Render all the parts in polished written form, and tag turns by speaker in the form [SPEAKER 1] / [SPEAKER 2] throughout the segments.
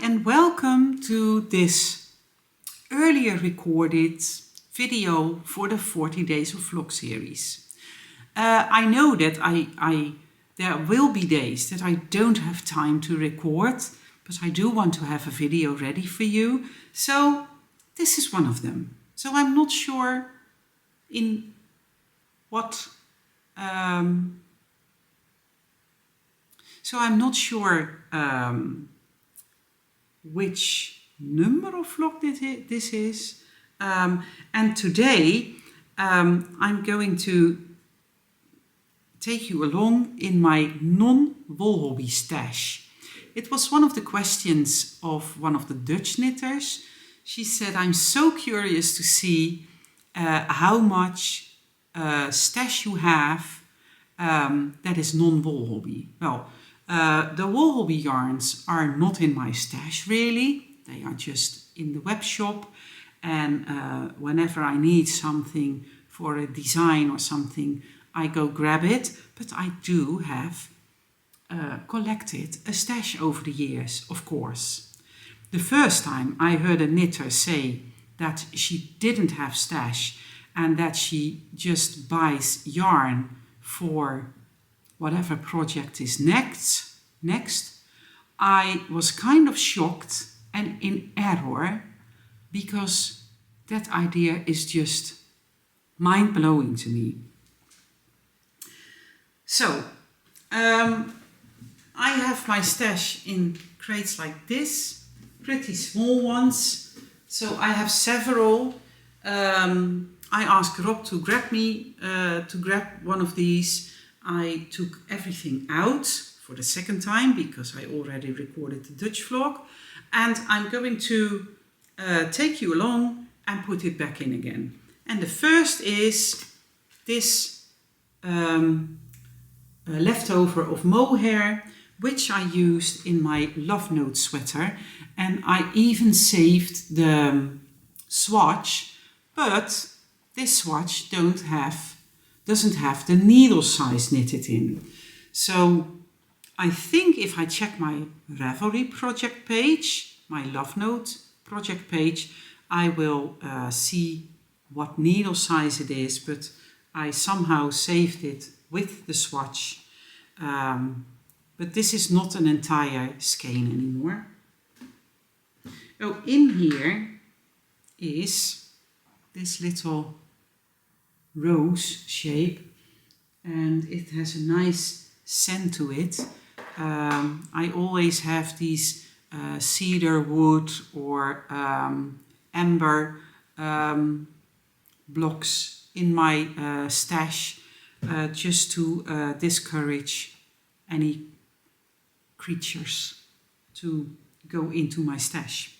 [SPEAKER 1] and welcome to this earlier recorded video for the 40 Days of Vlog series. I know that there will be days that I don't have time to record, but I do want to have a video ready for you. So this is one of them. So I'm not sure in what... which number of vlog this is. And today I'm going to take you along in my non-Wolhobby stash. It was one of the questions of one of the Dutch knitters. She said, I'm so curious to see how much stash you have that is non-Wolhobby. Well, the Wolhobby yarns are not in my stash really. They are just in the web shop, and whenever I need something for a design or something, I go grab it. But I do have collected a stash over the years, of course. The first time I heard a knitter say that she didn't have stash and that she just buys yarn for whatever project is next, I was kind of shocked and in error, because that idea is just mind-blowing to me. So, I have my stash in crates like this, pretty small ones. So I have several. I asked Rob to grab one of these. I took everything out for the second time because I already recorded the Dutch vlog, and I'm going to take you along and put it back in again. And the first is this leftover of mohair, which I used in my Love Note sweater, and I even saved the swatch, but this swatch doesn't have the needle size knitted in. So I think if I check my Ravelry project page, my Love Note project page, I will see what needle size it is, but I somehow saved it with the swatch. But this is not an entire skein anymore. Oh, in here is this little rose shape, and it has a nice scent to it. I always have these cedar wood or amber blocks in my stash, just to discourage any creatures to go into my stash.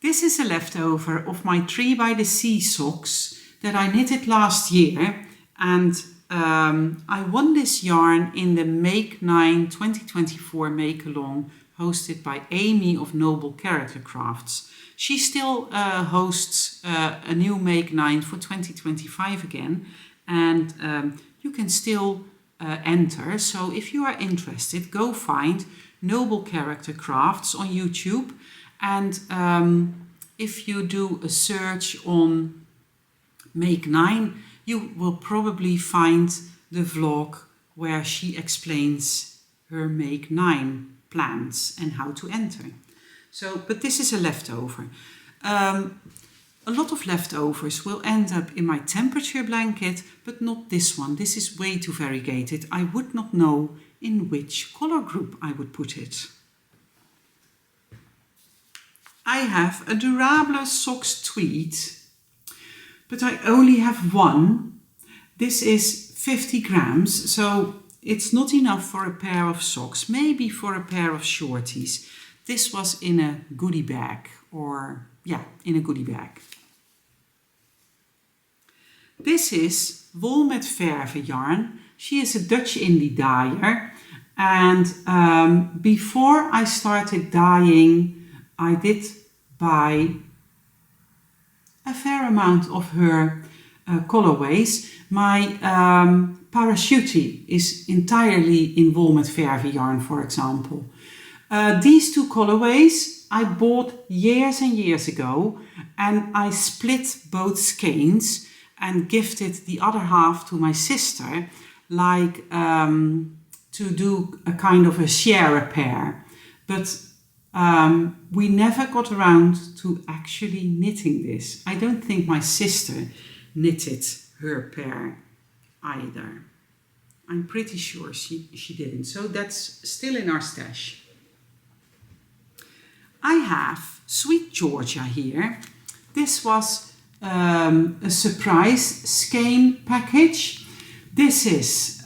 [SPEAKER 1] This is a leftover of my 3 by the Sea socks that I knitted last year, and I won this yarn in the Make 9 2024 Make Along hosted by Amy of Noble Character Crafts. She still hosts a new Make 9 for 2025 again, and you can still enter. So if you are interested, go find Noble Character Crafts on YouTube, and if you do a search on Make 9, you will probably find the vlog where she explains her Make 9 plans and how to enter. So, but this is a leftover. A lot of leftovers will end up in my temperature blanket, but not this one. This is way too variegated. I would not know in which color group I would put it. I have a Durable Socks Tweed, but I only have one. This is 50 grams, so it's not enough for a pair of socks, maybe for a pair of shorties. This was in a goodie bag, or yeah, in a goodie bag. This is Wol met Verve yarn. She is a Dutch indie dyer, and before I started dyeing, I did buy a fair amount of her colorways. My Parachute is entirely in Wol met Verve yarn, for example. These two colorways I bought years and years ago, and I split both skeins and gifted the other half to my sister, like to do a kind of a share a pair. But we never got around to actually knitting this. I don't think my sister knitted her pair either. I'm pretty sure she didn't. So that's still in our stash. I have Sweet Georgia here. This was a surprise skein package. This is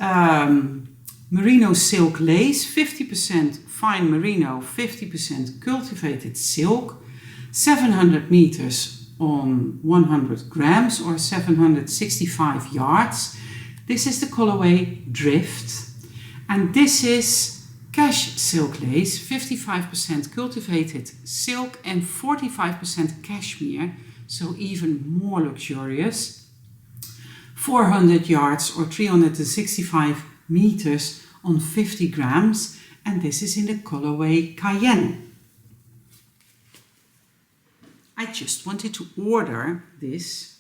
[SPEAKER 1] merino silk lace, 50% fine merino, 50% cultivated silk, 700 meters on 100 grams or 765 yards. This is the colorway Drift, and this is cash silk lace, 55% cultivated silk and 45% cashmere, so even more luxurious. 400 yards or 365 meters on 50 grams, and this is in the colorway Cayenne. I just wanted to order this,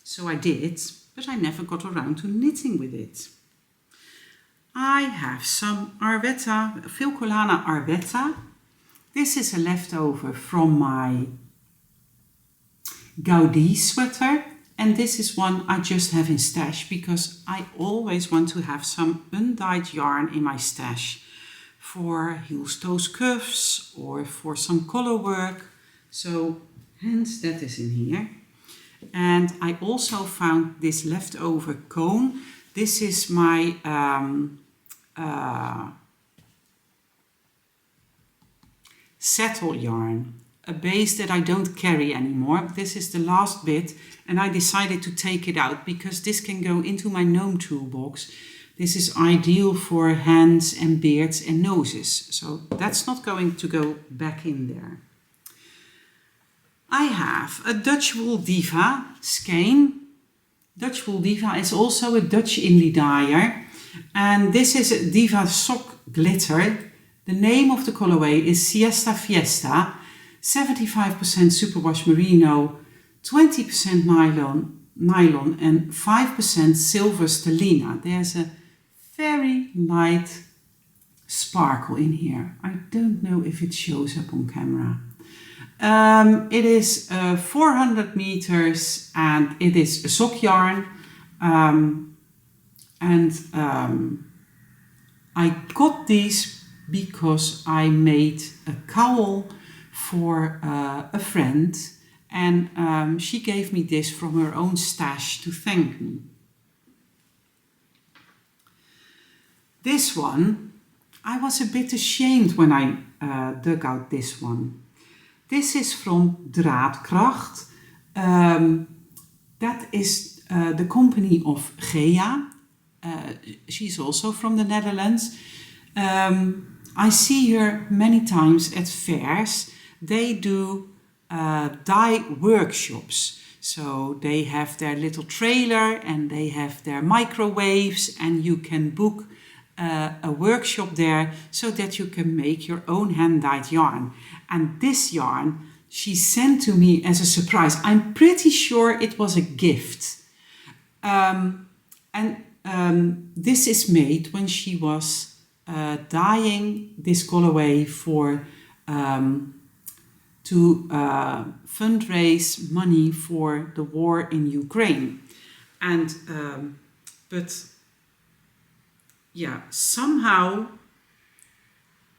[SPEAKER 1] so I did, but I never got around to knitting with it. I have some Arvetta, Filcolana Arvetta. This is a leftover from my Gaudi sweater, and this is one I just have in stash because I always want to have some undyed yarn in my stash for heels, toes, cuffs or for some color work. So hence that is in here. And I also found this leftover cone. This is my settle yarn, a base that I don't carry anymore. This is the last bit, and I decided to take it out because this can go into my gnome toolbox. This is ideal for hands and beards and noses, so that's not going to go back in there. I have a Dutch Wool Diva skein. Dutch Wool Diva is also a Dutch indie dyer, and this is a Diva sock glitter. The name of the colorway is Siesta Fiesta, 75% superwash merino, 20% nylon and 5% silver stellina. There's a very light sparkle in here. I don't know if it shows up on camera. It is 400 meters and it is a sock yarn. I got these because I made a cowl for a friend, and she gave me this from her own stash to thank me. This one, I was a bit ashamed when I dug out this one. This is from Draadkracht. That is the company of Gea. She's also from the Netherlands. I see her many times at fairs. They do dye workshops. So they have their little trailer and they have their microwaves, and you can book a workshop there so that you can make your own hand-dyed yarn. And this yarn she sent to me as a surprise. I'm pretty sure it was a gift. This is made when she was dyeing this colorway for to fundraise money for the war in Ukraine. And but yeah, somehow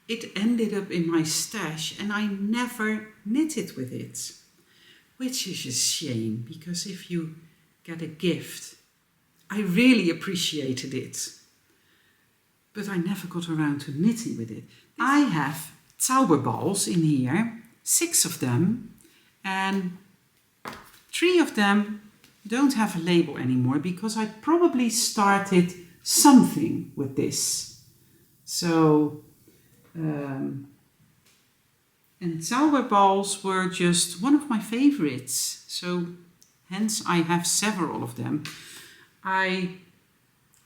[SPEAKER 1] it ended up in my stash and I never knitted with it, which is a shame, because if you get a gift, I really appreciated it, but I never got around to knitting with it. I have Zauberballs in here, 6 of them, and 3 of them don't have a label anymore because I probably started something with this. So, and Zauberballs were just one of my favorites, so hence I have several of them. I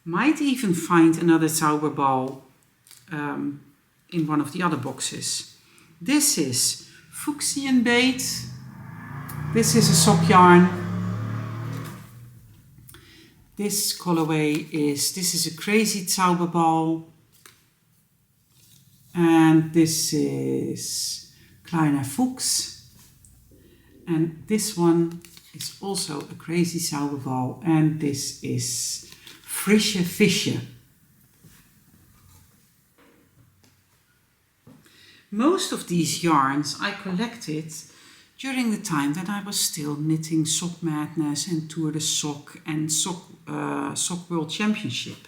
[SPEAKER 1] might even find another Zauberball in one of the other boxes. This is Fuchsian bait. This is a sock yarn. This colorway this is a crazy Zauberball. And this is Kleiner Fuchs. And this one is also a crazy Zauberball. And this is Frische Fische. Most of these yarns I collected during the time that I was still knitting Sock Madness and Tour de Sock and Sock World Championship.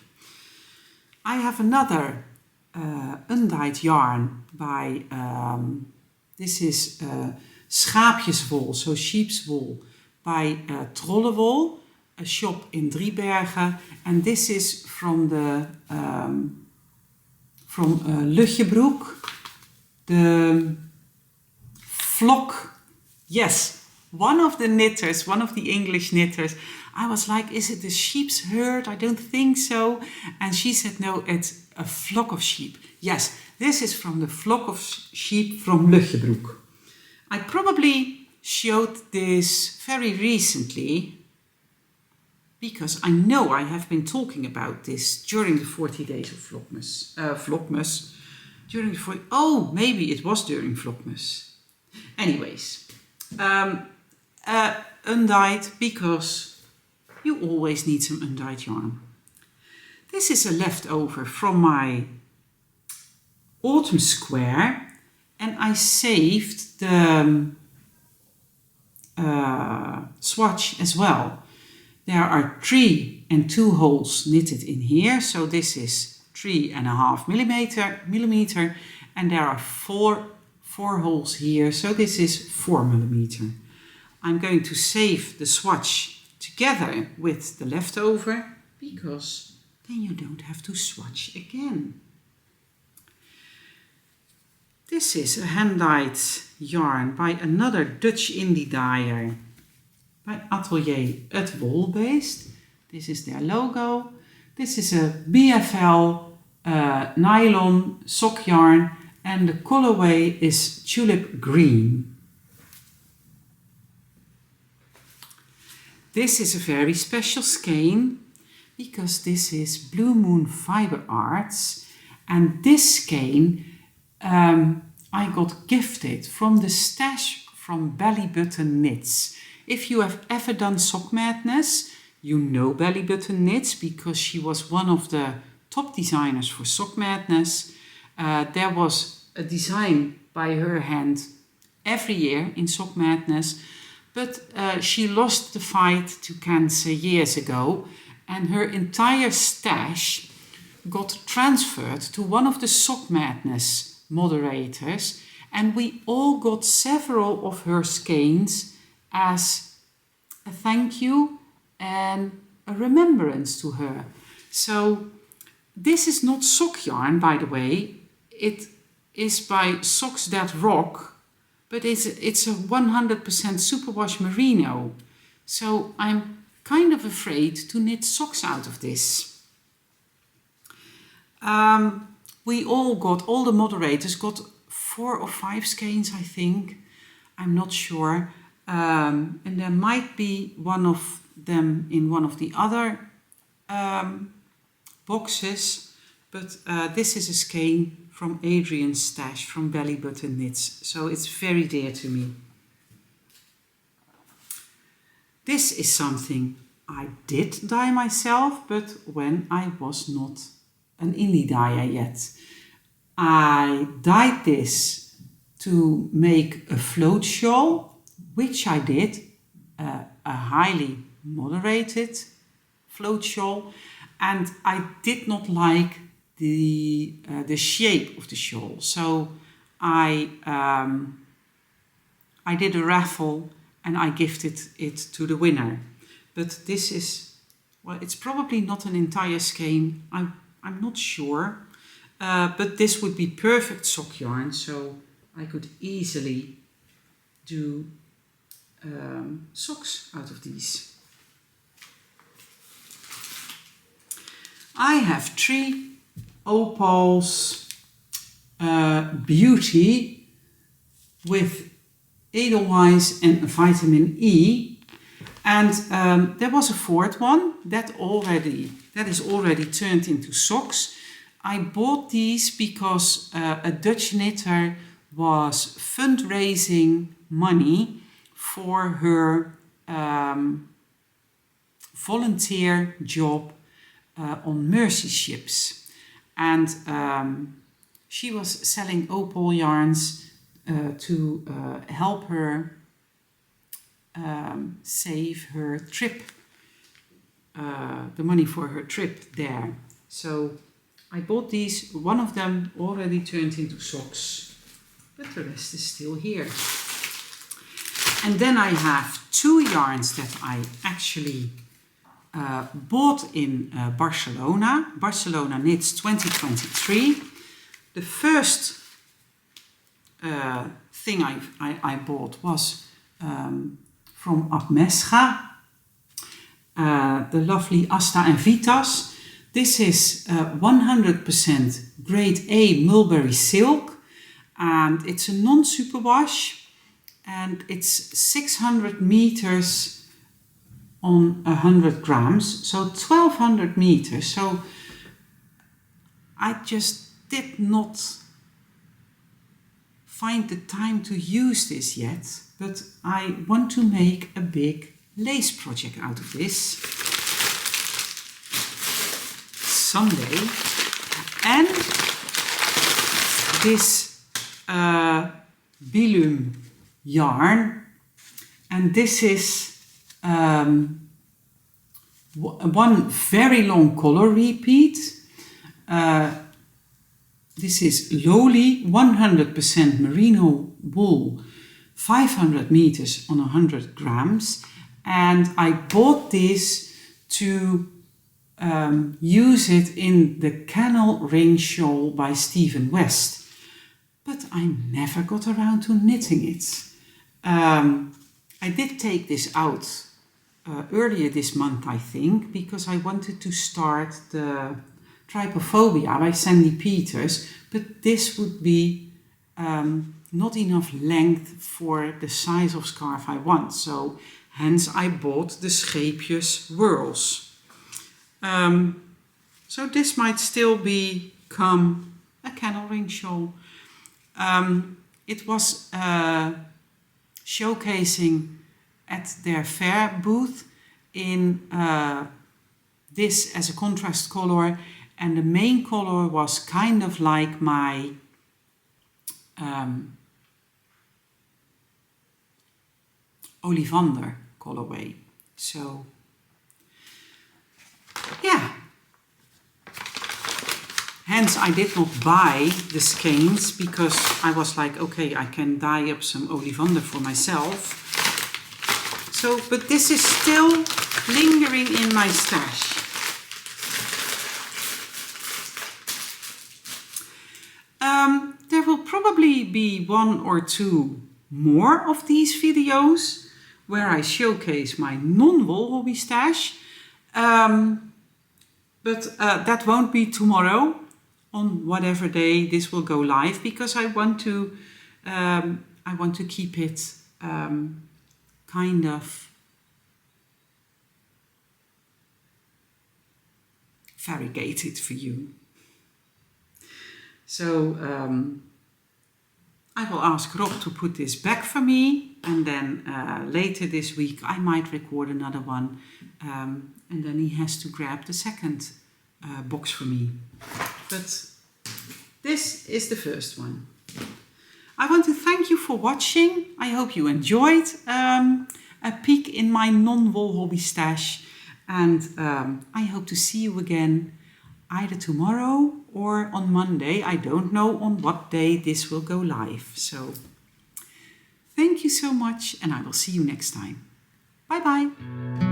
[SPEAKER 1] I have another undyed yarn by, this is schaapjeswol, so sheep's wool, by Trollewol, a shop in Driebergen. And this is from the Lutjebroek, the flock. Yes, one of the knitters, one of the English knitters, I was like, is it the sheep's herd? I don't think so. And she said, no, it's a flock of sheep. Yes, this is from the flock of sheep from Lutjebroek. I probably showed this very recently because I know I have been talking about this during the 40 days of Vlogmas. Oh, maybe it was during Vlogmas. Anyways. Undyed because you always need some undyed yarn. This is a leftover from my autumn square, and I saved the swatch as well. There are 3 and 2 holes knitted in here, so this is 3.5 millimeter, and there are 4 holes here, so this is 4 millimeter. I'm going to save the swatch together with the leftover because then you don't have to swatch again. This is a hand-dyed yarn by another Dutch indie dyer by Atelier Het Wolbeest. This is their logo. This is a BFL nylon sock yarn. And the colorway is Tulip Green. This is a very special skein because this is Blue Moon Fiber Arts. And this skein I got gifted from the stash from Belly Button Knits. If you have ever done Sock Madness, you know Belly Button Knits because she was one of the top designers for Sock Madness. There was a design by her hand every year in Sock Madness, but she lost the fight to cancer years ago, and her entire stash got transferred to one of the Sock Madness moderators, and we all got several of her skeins as a thank you and a remembrance to her. So this is not sock yarn, by the way. It is by Socks That Rock, but it's a 100% superwash merino. So I'm kind of afraid to knit socks out of this. All the moderators got 4 or 5 skeins, I think. I'm not sure. And there might be one of them in one of the other boxes, but this is a skein from Adrian's stash from Belly Button Knits, so it's very dear to me. This is something I did dye myself, but when I was not an indie dyer yet. I dyed this to make a float shawl, which I did, a highly moderated float shawl, and I did not like the shape of the shawl, so I did a raffle and I gifted it to the winner. But this is, well, it's probably not an entire skein, I'm not sure, but this would be perfect sock yarn, so I could easily do socks out of these. I have 3 opals Beauty with Edelweiss and vitamin E. And there was a fourth one that is already turned into socks. I bought these because a Dutch knitter was fundraising money for her volunteer job on mercy ships. And she was selling opal yarns to help her save her trip, the money for her trip there. So I bought these, one of them already turned into socks, but the rest is still here. And then I have two yarns that I actually bought in Barcelona. Barcelona Knits 2023. The first thing I bought was from Abmesga, the lovely Asta and Vitas. This is 100% grade A mulberry silk, and it's a non-superwash, and it's 600 meters on 100 grams, so 1200 meters. So I just did not find the time to use this yet, but I want to make a big lace project out of this someday. And this Bilum yarn, and this is one very long color repeat. This is Loli 100% merino wool, 500 meters on 100 grams, and I bought this to use it in the Canal Ring Shawl by Stephen West, but I never got around to knitting it. I did take this out earlier this month, I think, because I wanted to start the Trypophobia by Sandy Peters, but this would be not enough length for the size of scarf I want, so hence I bought the Scheepjes Whirls. So this might still become a Canal Ring shawl. It was showcasing at their fair booth in this as a contrast color, and the main color was kind of like my Olivander colorway. So yeah, hence I did not buy the skeins, because I was like, okay, I can dye up some Olivander for myself. So, but this is still lingering in my stash. There will probably be one or two more of these videos where I showcase my non-Wolhobby stash. But that won't be tomorrow, on whatever day this will go live, because I want to keep it kind of variegated for you. So I will ask Rob to put this back for me, and then later this week I might record another one, and then he has to grab the second box for me. But this is the first one. I want to thank you for watching. I hope you enjoyed a peek in my non-Wolhobby stash, and I hope to see you again either tomorrow or on Monday. I don't know on what day this will go live. So thank you so much, and I will see you next time. Bye bye.